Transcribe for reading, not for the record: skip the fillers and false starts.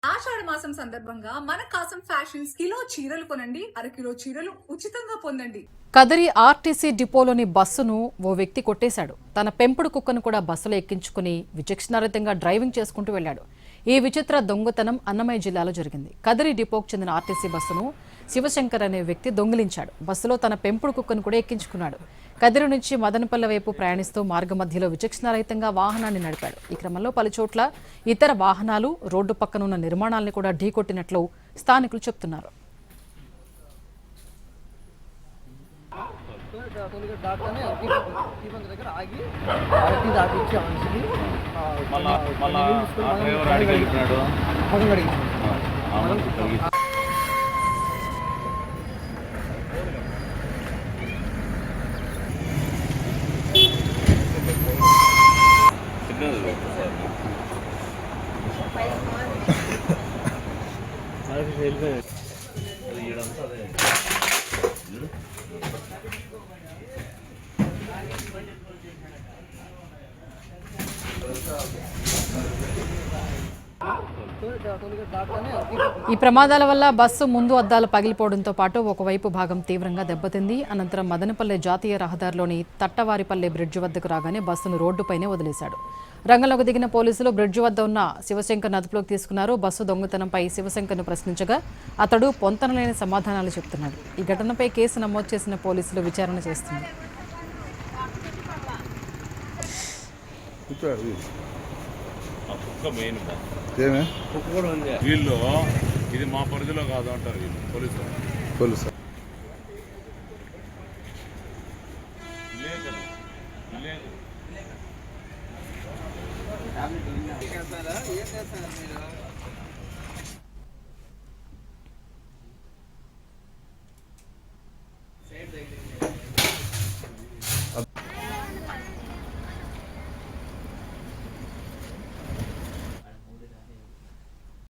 ఆషాఢ మాసం సందర్భంగా మన కాసం ఫ్యాషన్స్ కిలో చీరలు కొనండి, అరకిలో చీరలు ఉచితంగా పొందండి. కదిరి ఆర్టీసీ డిపోలోని బస్సును ఓ వ్యక్తి కొట్టేశాడు. తన పెంపుడు కుక్కను కూడా బస్సులో ఎక్కించుకుని విచక్షణారహితంగా డ్రైవింగ్ చేసుకుంటూ వెళ్లాడు. ఈ విచిత్ర దొంగతనం అన్నమయ్య జిల్లాలో జరిగింది. కదిరి డిపోకు చెందిన ఆర్టీసీ బస్సును శివశంకర్ అనే వ్యక్తి దొంగిలించాడు. బస్సులో తన పెంపుడు కుక్కను కూడా ఎక్కించుకున్నాడు. కదిరి నుంచి మదనపల్లె వైపు ప్రయాణిస్తూ మార్గమధ్యలో విచక్షణారహితంగా వాహనాన్ని నడిపాడు. ఈ క్రమంలో పలుచోట్ల ఇతర వాహనాలు, రోడ్డు పక్కనున్న నిర్మాణాలను కూడా ఢీకొట్టినట్లు స్థానికులు చెబుతున్నారు. ఈ ప్రమాదాల వల్ల బస్సు ముందు అద్దాలు పగిలిపోవడంతో పాటు ఒకవైపు భాగం తీవ్రంగా దెబ్బతింది. అనంతరం మదనపల్లె జాతీయ రహదారిలోని తట్టవారిపల్లె బ్రిడ్జి వద్దకు రాగానే బస్సును రోడ్డుపైనే వదిలేశాడు. రంగంలోకి దిగిన పోలీసులు బ్రిడ్జి వద్ద ఉన్న శివశంకర్ అదుపులోకి తీసుకున్నారు. బస్సు దొంగతనంపై శివశంకర్ను ప్రశ్నించగా అతడు పొంతనలేని సమాధానాలు చెబుతున్నాడు. ఈ ఘటనపై కేసు నమోదు చేసిన పోలీసులు విచారణ చేస్తున్నారు. వీళ్ళు ఇది మా పరిధిలో కాదు అంటారు పోలీసు.